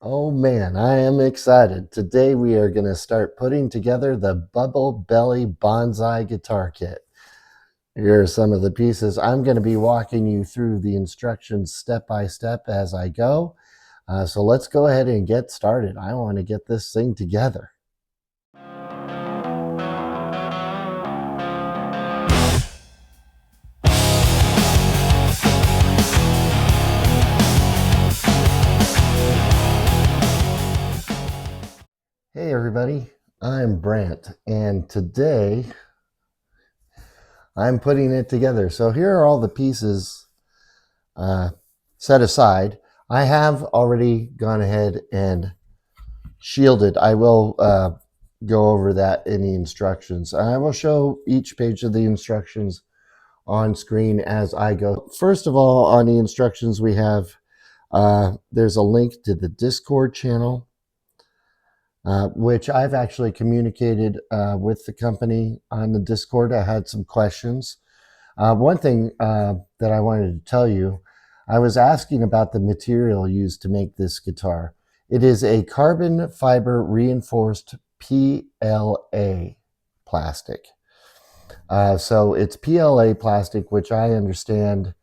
Oh man, I am excited. Today we are going to start putting together the Bubble Belly Bonsai guitar kit. Here are some of the pieces. I'm going to be walking you through the instructions step by step as I go. So let's go ahead and get started. I want to get this thing together. Hey everybody, I'm Brant, and today I'm putting it together. So here are all the pieces set aside. I have already gone ahead and shielded. I will go over that in the instructions. I will show each page of the instructions on screen as I go. First of all, on the instructions we have, there's a link to the Discord channel, which I've actually communicated with the company on the Discord. I had some questions. One thing that I wanted to tell you, I was asking about the material used to make this guitar. It is a carbon fiber reinforced PLA plastic. So it's PLA plastic, which I understand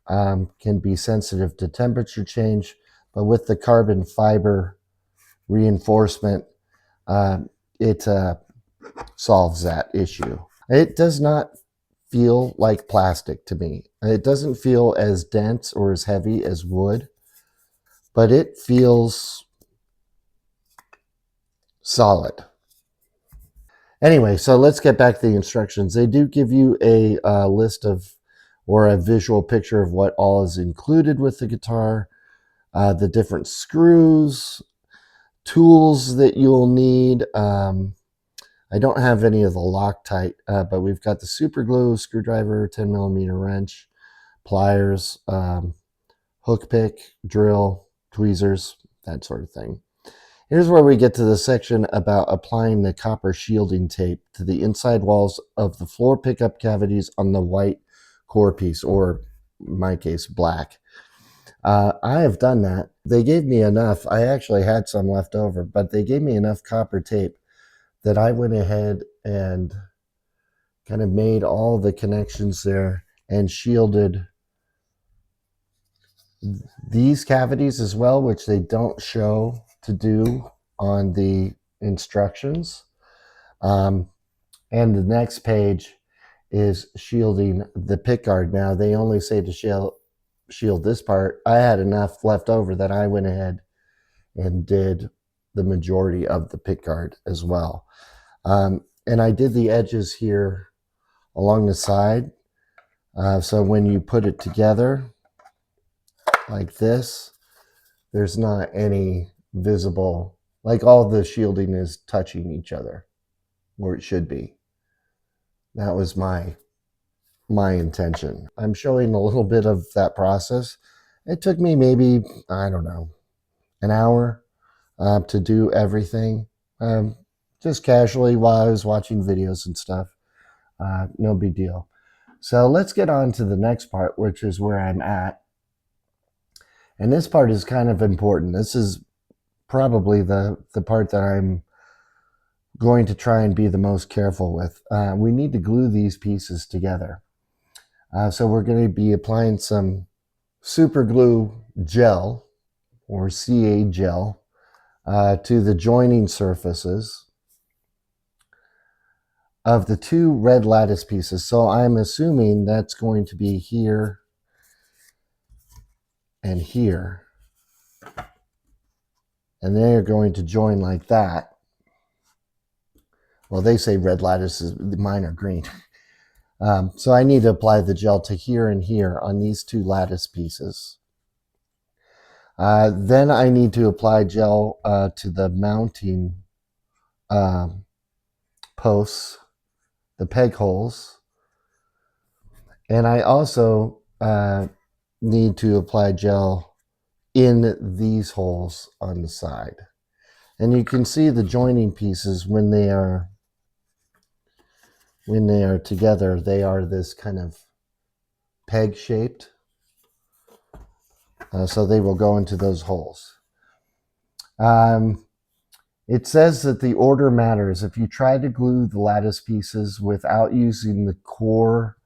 can be sensitive to temperature change, but with the carbon fiber reinforcement, it solves that issue. It does not feel like plastic to me. It doesn't feel as dense or as heavy as wood, but it feels solid. Anyway, so let's get back to the instructions. They do give you a list of, or a visual picture of what all is included with the guitar, the different screws, tools that you'll need. I don't have any of the Loctite, but we've got the super glue, screwdriver, 10 millimeter wrench, pliers, hook pick, drill, tweezers, that sort of thing. Here's where we get to the section about applying the copper shielding tape to the inside walls of the floor pickup cavities on the white core piece, or in my case, black. I have done that. They gave me enough. I actually had some left over, but they gave me enough copper tape that I went ahead and kind of made all the connections there and shielded these cavities as well, which they don't show to do on the instructions. And the next page is shielding the pickguard. Now they only say to shield this part. I had enough left over that I went ahead and did the majority of the pickguard as well. And I did the edges here along the side. So when you put it together like this, there's not any visible, like all the shielding is touching each other where it should be. That was my intention. I'm showing a little bit of that process. It took me maybe, I don't know, an hour to do everything, just casually while I was watching videos and stuff. No big deal. So let's get on to the next part, which is where I'm at. And this part is kind of important. This is probably the part that I'm going to try and be the most careful with. We need to glue these pieces together. So we're going to be applying some super glue gel, or CA gel, to the joining surfaces of the two red lattice pieces. So I'm assuming that's going to be here and here. And they're going to join like that. Well, they say red lattices, mine are green. So I need to apply the gel to here and here on these two lattice pieces. Then I need to apply gel to the mounting posts, the peg holes. And I also need to apply gel in these holes on the side. And you can see the joining pieces when they are together, they are this kind of peg shaped. So they will go into those holes. It says that the order matters. If you try to glue the lattice pieces without using the core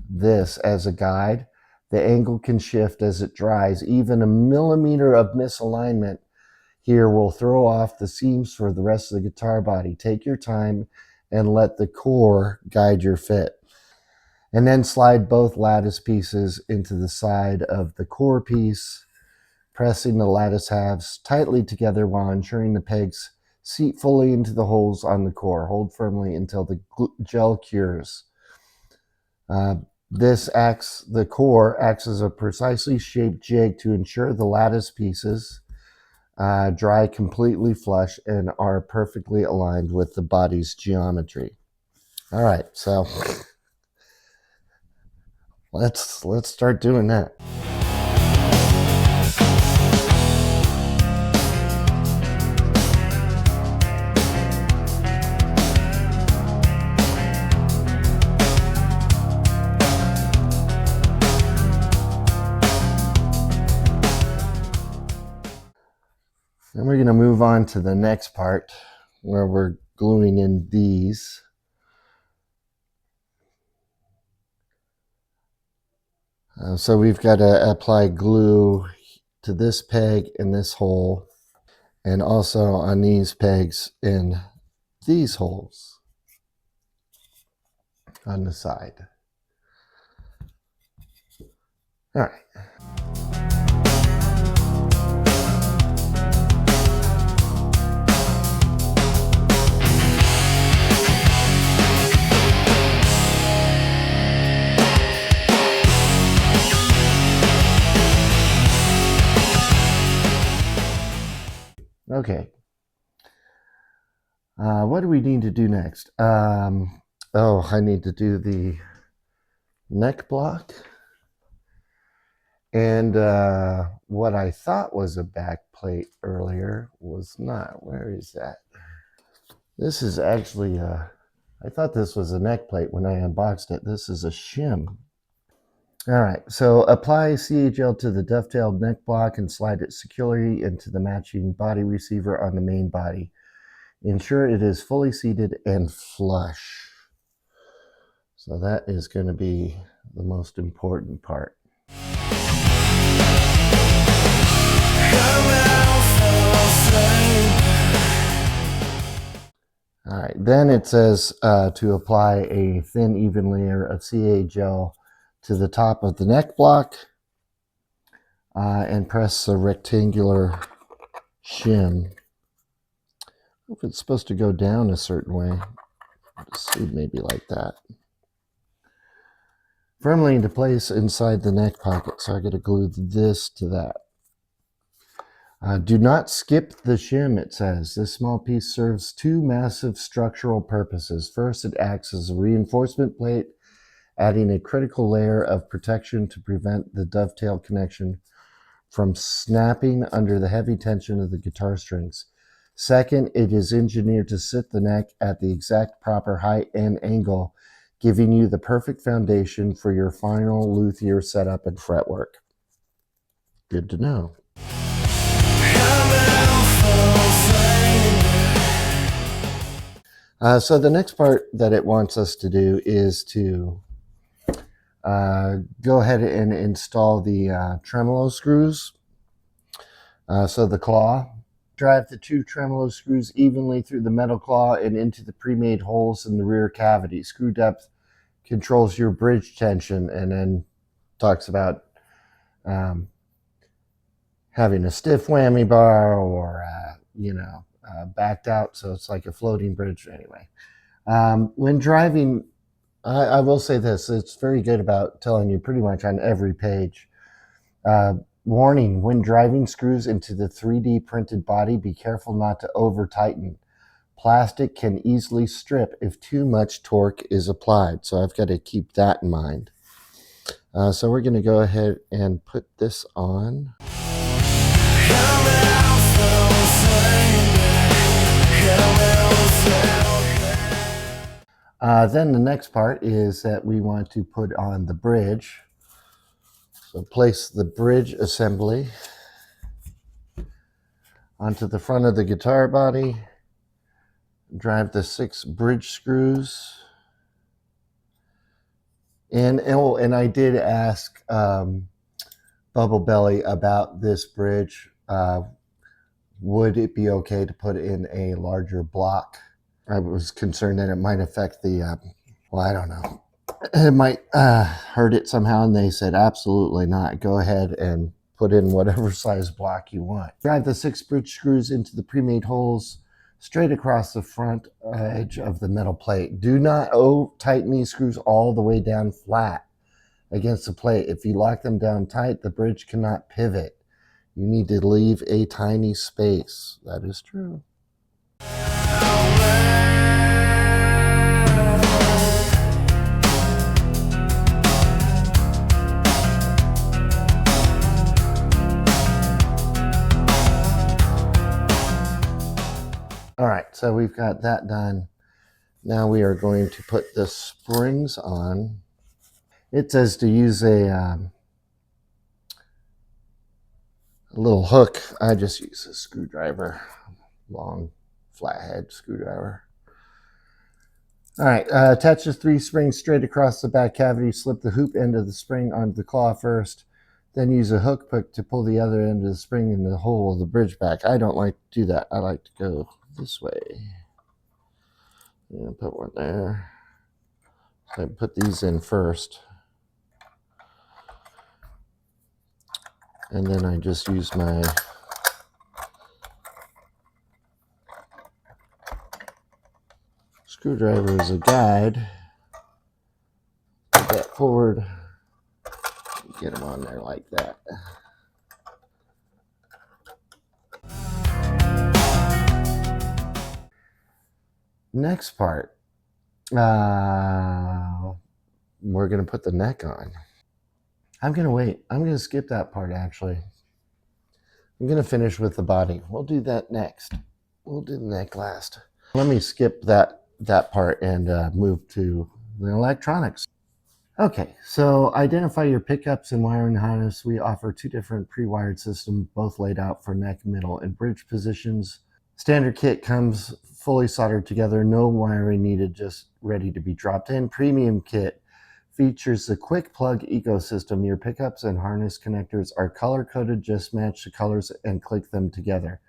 this as a guide, the angle can shift as it dries. Even a millimeter of misalignment here will throw off the seams for the rest of the guitar body. Take your time and let the core guide your fit. And then slide both lattice pieces into the side of the core piece, pressing the lattice halves tightly together while ensuring the pegs seat fully into the holes on the core. Hold firmly until the gel cures. The core acts as a precisely shaped jig to ensure the lattice pieces dry completely flush and are perfectly aligned with the body's geometry. All right, so let's start doing that. Then we're going to move on to the next part where we're gluing in these. So we've got to apply glue to this peg in this hole, and also on these pegs in these holes on the side. All right. Okay. What do we need to do next? I need to do the neck block. And what I thought was a back plate earlier was not. Where is that? This is actually I thought this was a neck plate when I unboxed it. This is a shim. All right, so apply CHL to the dovetailed neck block and slide it securely into the matching body receiver on the main body. Ensure it is fully seated and flush. So that is going to be the most important part. All right, then it says to apply a thin, even layer of CA gel to the top of the neck block and press the rectangular shim. If it's supposed to go down a certain way, let's see, maybe like that. Firmly into place inside the neck pocket, so I got to glue this to that. Do not skip the shim, it says. This small piece serves two massive structural purposes. First, it acts as a reinforcement plate, adding a critical layer of protection to prevent the dovetail connection from snapping under the heavy tension of the guitar strings. Second, it is engineered to sit the neck at the exact proper height and angle, giving you the perfect foundation for your final luthier setup and fretwork. Good to know. So the next part that it wants us to do is to go ahead and install the tremolo screws. So the claw. Drive the two tremolo screws evenly through the metal claw and into the pre-made holes in the rear cavity. Screw depth controls your bridge tension, and then talks about having a stiff whammy bar or, backed out, so it's like a floating bridge anyway. When driving, I will say this, it's very good about telling you pretty much on every page. Warning, when driving screws into the 3D printed body, be careful not to over tighten. Plastic can easily strip if too much torque is applied, so I've got to keep that in mind. So we're going to go ahead and put this on. Then the next part is that we want to put on the bridge. So place the bridge assembly onto the front of the guitar body. Drive the 6 bridge screws in. And I did ask Bubble Belly about this bridge. Would it be okay to put in a larger block? I was concerned that it might affect the, well, I don't know. It might hurt it somehow, and they said absolutely not. Go ahead and put in whatever size block you want. Drive the 6 bridge screws into the pre-made holes straight across the front edge of the metal plate. Do not tighten these screws all the way down flat against the plate. If you lock them down tight, the bridge cannot pivot. You need to leave a tiny space. That is true. All right, so we've got that done. Now we are going to put the springs on. It says to use a little hook. I just use a screwdriver, long flathead screwdriver. All right, attach the 3 springs straight across the back cavity. Slip the hoop end of the spring onto the claw first. Then use a hook pick to pull the other end of the spring in the hole of the bridge back. I don't like to do that. I like to go this way. And put one there. So I put these in first. And then I just use my screwdriver as a guide. Put that forward. Get them on there like that. Next part, we're going to put the neck on. I'm going to wait. I'm going to skip that part, actually. I'm going to finish with the body. We'll do that next. We'll do the neck last. Let me skip that part and move to the electronics. Okay, so identify your pickups and wiring harness. We offer 2 different pre-wired systems, both laid out for neck, middle, and bridge positions. Standard kit comes fully soldered together, no wiring needed, just ready to be dropped in. Premium kit features the quick plug ecosystem. Your pickups and harness connectors are color-coded. Just match the colors and click them together.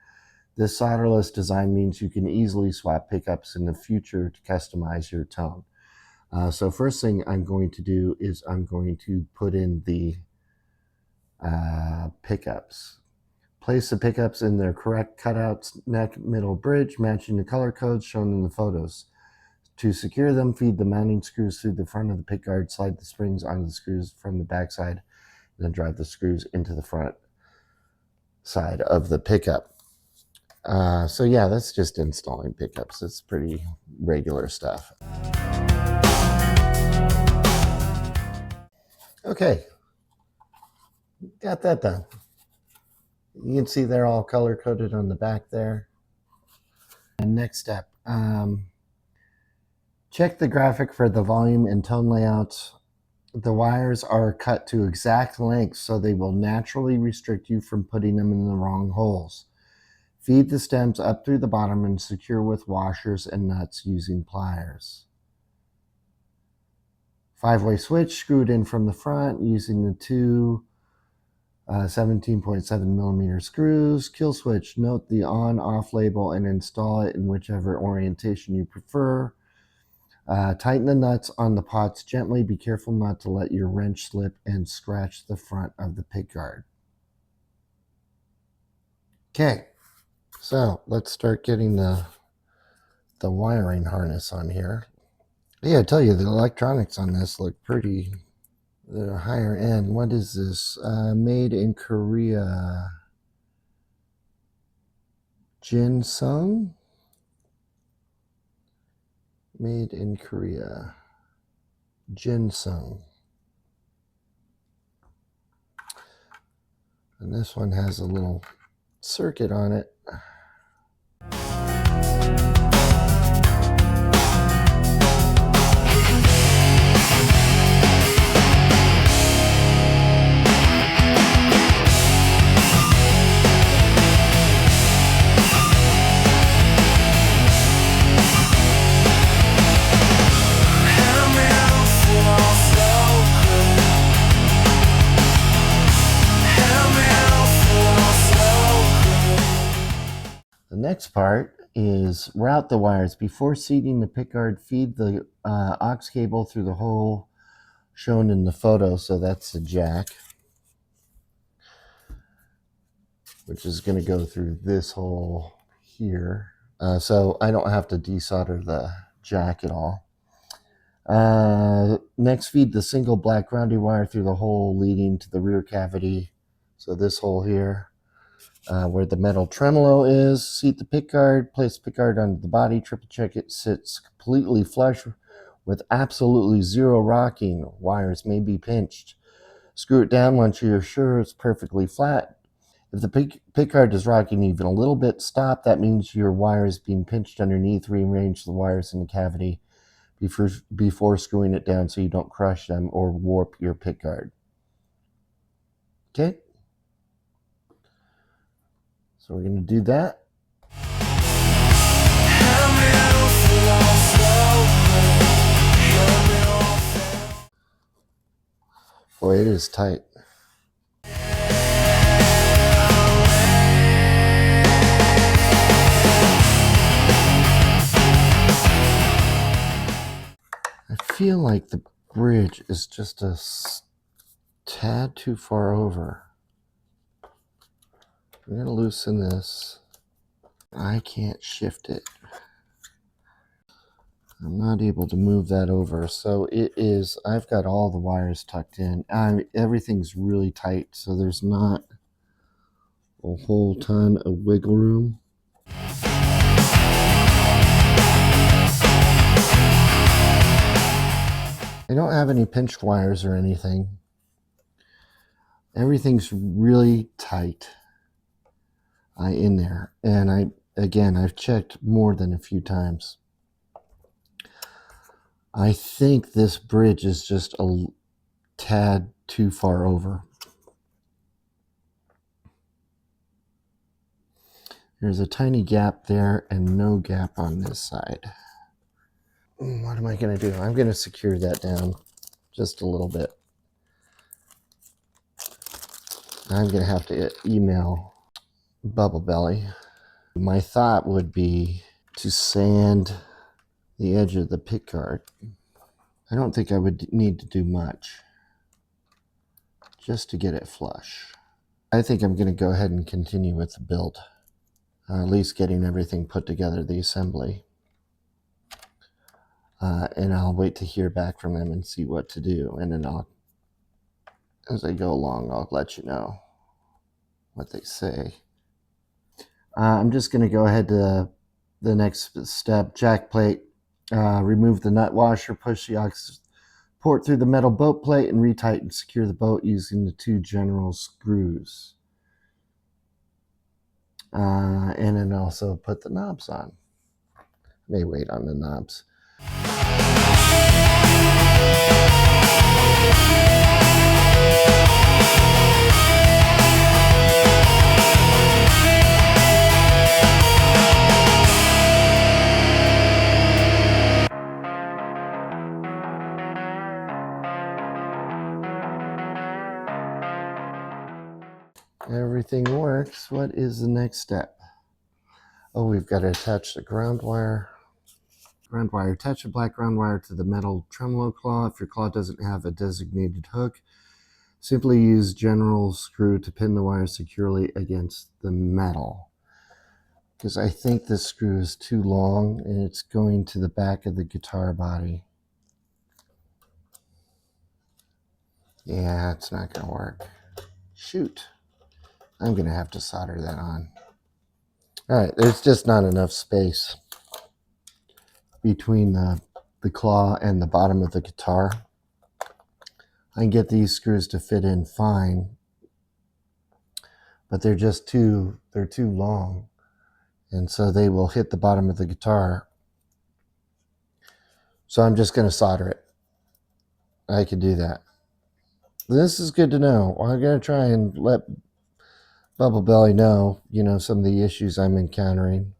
This solderless design means you can easily swap pickups in the future to customize your tone. So first thing I'm going to do is I'm going to put in the pickups. Place the pickups in their correct cutouts, neck, middle, bridge, matching the color codes shown in the photos. To secure them, feed the mounting screws through the front of the pickguard, slide the springs onto the screws from the back side, and then drive the screws into the front side of the pickup. So yeah, that's just installing pickups. It's pretty regular stuff. Okay, got that done. You can see they're all color-coded on the back there. And next step, check the graphic for the volume and tone layouts. The wires are cut to exact lengths, so they will naturally restrict you from putting them in the wrong holes. Feed the stems up through the bottom and secure with washers and nuts using pliers. 5-way switch screwed in from the front using the 2 17.7 millimeter screws. Kill switch, note the on-off label and install it in whichever orientation you prefer. Tighten the nuts on the pots gently. Be careful not to let your wrench slip and scratch the front of the pickguard. Okay, so let's start getting the wiring harness on here. Yeah, I tell you, the electronics on this look pretty, they're higher end. What is this? Made in Korea. Ginseng? Made in Korea. Ginseng. And this one has a little circuit on it. next part is route the wires. Before seating the pickguard, feed the aux cable through the hole shown in the photo. So that's the jack, which is going to go through this hole here. So I don't have to desolder the jack at all. Next, feed the single black grounding wire through the hole leading to the rear cavity. So this hole here, where the metal tremolo is. Seat the pickguard, place the pickguard under the body, triple check it sits completely flush with absolutely zero rocking. Wires may be pinched. Screw it down once you're sure it's perfectly flat. If the pickguard is rocking even a little bit, stop. That means your wire is being pinched underneath. Rearrange the wires in the cavity before screwing it down so you don't crush them or warp your pickguard. Okay? So we're going to do that. Boy, it is tight. I feel like the bridge is just a tad too far over. I'm going to loosen this. I can't shift it. I'm not able to move that over. So it is, I've got all the wires tucked in. Everything's really tight, so there's not a whole ton of wiggle room. I don't have any pinched wires or anything. Everything's really tight in there. And I've checked more than a few times. I think this bridge is just a tad too far over. There's a tiny gap there and no gap on this side. What am I going to do? I'm going to secure that down just a little bit. I'm going to have to email Bubble Belly. My thought would be to sand the edge of the pickguard. I don't think I would need to do much just to get it flush. I think I'm going to go ahead and continue with the build, at least getting everything put together, the assembly. And I'll wait to hear back from them and see what to do. And then as I go along, I'll let you know what they say. I'm just going to go ahead to the next step. Jack plate. Remove the nut washer. Push the aux port through the metal boat plate and retighten and secure the boat using the 2 general screws. And then also put the knobs on. May wait on the knobs. Everything works. What is the next step? Oh, we've got to attach the ground wire. Ground wire. Attach the black ground wire to the metal tremolo claw. If your claw doesn't have a designated hook, simply use general screw to pin the wire securely against the metal. Because I think this screw is too long and it's going to the back of the guitar body. Yeah, it's not going to work. Shoot. I'm going to have to solder that on. All right, there's just not enough space between the claw and the bottom of the guitar. I can get these screws to fit in fine, but they're too long. And so they will hit the bottom of the guitar. So I'm just going to solder it. I could do that. This is good to know. I'm going to try and let Bubble Belly know, some of the issues I'm encountering.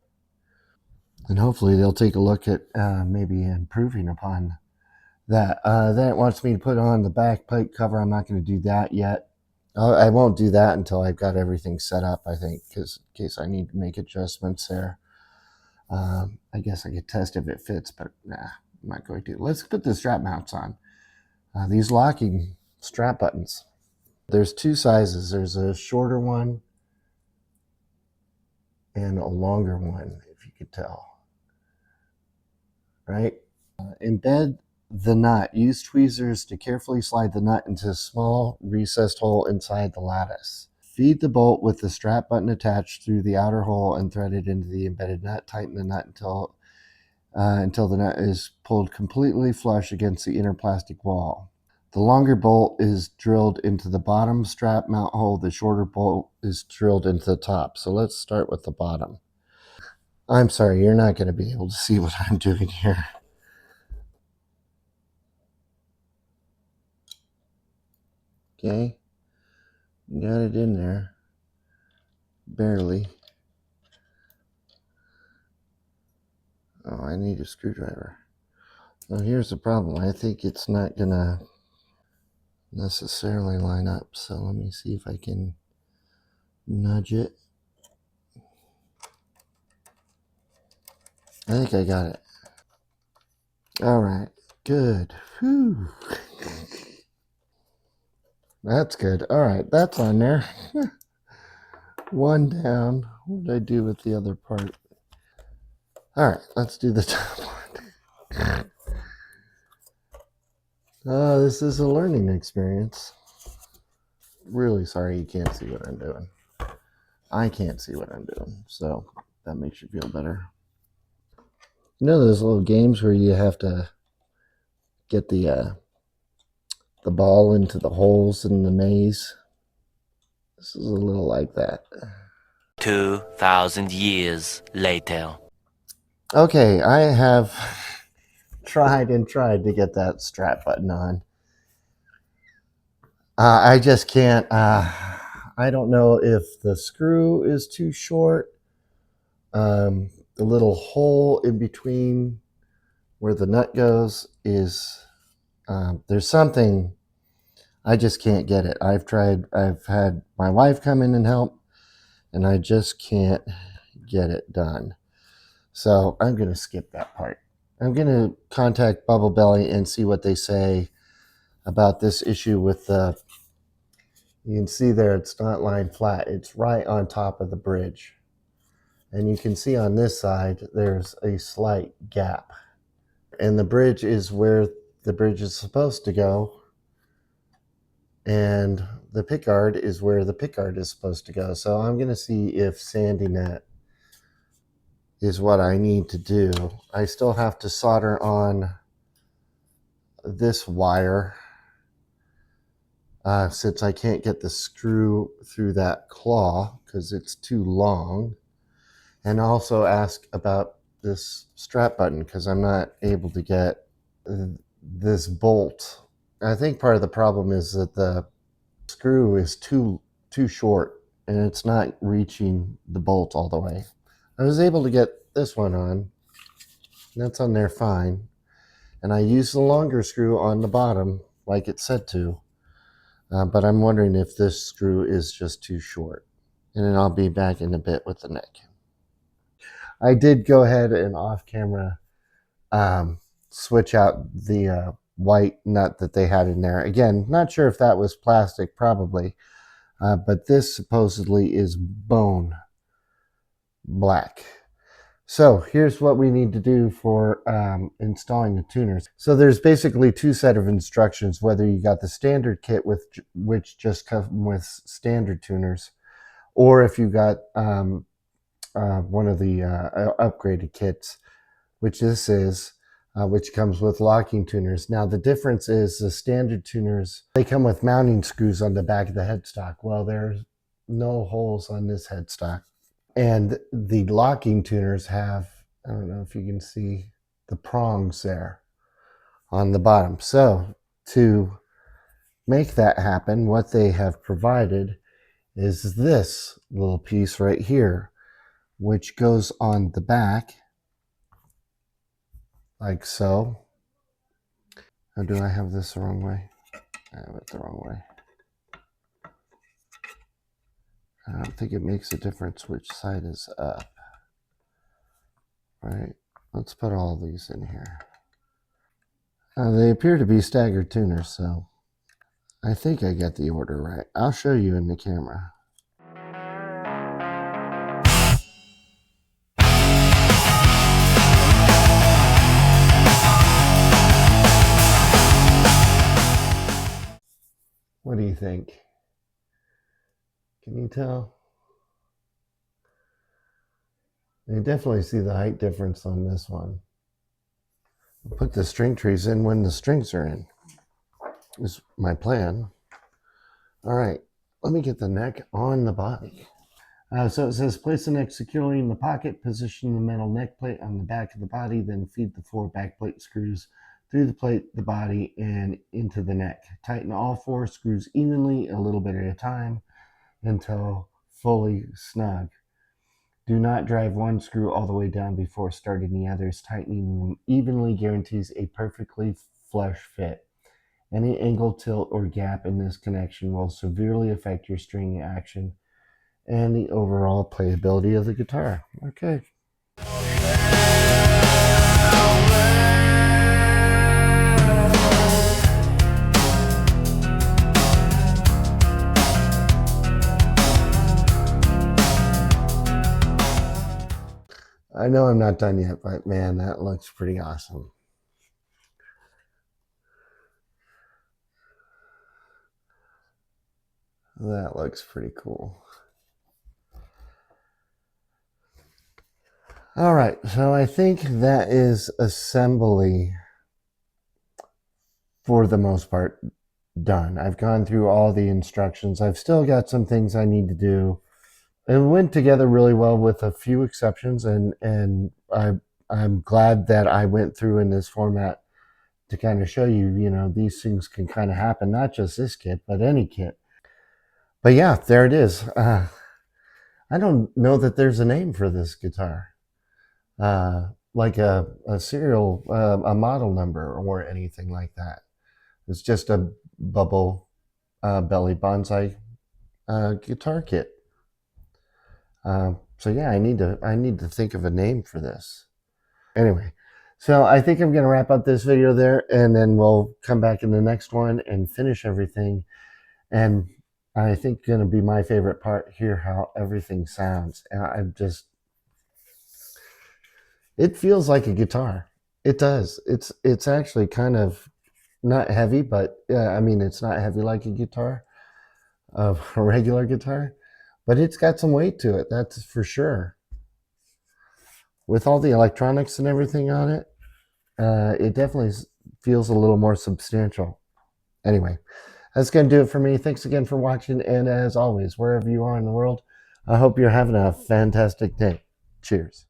And hopefully they'll take a look at maybe improving upon that. Then it wants me to put on the back plate cover. I'm not going to do that yet. I won't do that until I've got everything set up, I think, because in case I need to make adjustments there. I guess I could test if it fits, but nah, I'm not going to. Let's put the strap mounts on. These locking strap buttons. There's two sizes. There's a shorter one and a longer one, if you could tell. Right? Embed the nut. Use tweezers to carefully slide the nut into a small recessed hole inside the lattice. Feed the bolt with the strap button attached through the outer hole and thread it into the embedded nut. Tighten the nut until the nut is pulled completely flush against the inner plastic wall. The longer bolt is drilled into the bottom strap mount hole. The shorter bolt is drilled into the top. So let's start with the bottom. I'm sorry, you're not going to be able to see what I'm doing here. Okay, got it in there, barely. Oh, I need a screwdriver. Now here's the problem. I think it's not gonna necessarily line up. So let me see if I can nudge it. I think I got it. All right, good. Whew. That's good. All right, that's on there. One down. What did I do with the other part? All right, let's do the top one. Oh, this is a learning experience. Really sorry you can't see what I'm doing. I can't see what I'm doing, so that makes you feel better. You know those little games where you have to get the ball into the holes in the maze? This is a little like that. 2,000 years later. Okay, I have tried to get that strap button on. I just can't. I don't know if the screw is too short. The little hole in between where the nut goes is, there's something, I just can't get it. I've tried, I've had my wife come in and help, and I just can't get it done. So I'm going to skip that part. I'm going to contact Bubble Belly and see what they say about this issue with the, you can see there it's not lined flat. It's right on top of the bridge. And you can see on this side there's a slight gap. And the bridge is where the bridge is supposed to go. And the pickguard is where the pickguard is supposed to go. So I'm going to see if sanding that is what I need to do. I still have to solder on this wire since I can't get the screw through that claw because it's too long. And also ask about this strap button because I'm not able to get this bolt. I think part of the problem is that the screw is too short and it's not reaching the bolt all the way. I was able to get this one on. That's on there fine. And I used the longer screw on the bottom like it said to. But I'm wondering if this screw is just too short. And then I'll be back in a bit with the neck. I did go ahead and off camera switch out the white nut that they had in there. Again, not sure if that was plastic, probably. But this supposedly is bone black. So here's what we need to do for installing the tuners. So there's basically two set of instructions, whether you got the standard kit with which just come with standard tuners, or if you got one of the upgraded kits, which this is, which comes with locking tuners. Now the difference is the standard tuners, they come with mounting screws on the back of the headstock. Well, there's no holes on this headstock. And the locking tuners have, I don't know if you can see the prongs there on the bottom. So to make that happen, what they have provided is this little piece right here, which goes on the back like so. Or do I have this the wrong way? I have it the wrong way. I don't think it makes a difference which side is up. Right, let's put all these in here. They appear to be staggered tuners, so I think I get the order right. I'll show you in the camera. What do you think? Can you tell? You definitely see the height difference on this one. I'll put the string trees in when the strings are in, is my plan. All right, let me get the neck on the body. So it says place the neck securely in the pocket, position the metal neck plate on the back of the body, then feed the 4 back plate screws through the plate, the body, and into the neck. Tighten all 4 screws evenly, a little bit at a time, until fully snug. Do not drive one screw all the way down before starting the others. Tightening them evenly guarantees a perfectly flush fit. Any angle, tilt, or gap in this connection will severely affect your string action and the overall playability of the guitar. Okay. I know I'm not done yet, but man, that looks pretty awesome. That looks pretty cool. All right, so I think that is assembly for the most part done. I've gone through all the instructions. I've still got some things I need to do. It went together really well with a few exceptions, and I'm glad that I went through in this format to kind of show you, these things can kind of happen, not just this kit, but any kit. But yeah, there it is. I don't know that there's a name for this guitar, like a serial, a model number or anything like that. It's just a Bubble Belly Bonsai guitar kit. So yeah, I need to think of a name for this. Anyway, so I think I'm going to wrap up this video there, and then we'll come back in the next one and finish everything. And I think going to be my favorite part, hear how everything sounds. And it feels like a guitar. It does. It's actually kind of not heavy, but I mean, it's not heavy like a guitar, a regular guitar, but it's got some weight to it. That's for sure. With all the electronics and everything on it, it definitely feels a little more substantial. Anyway, that's going to do it for me. Thanks again for watching. And as always, wherever you are in the world, I hope you're having a fantastic day. Cheers.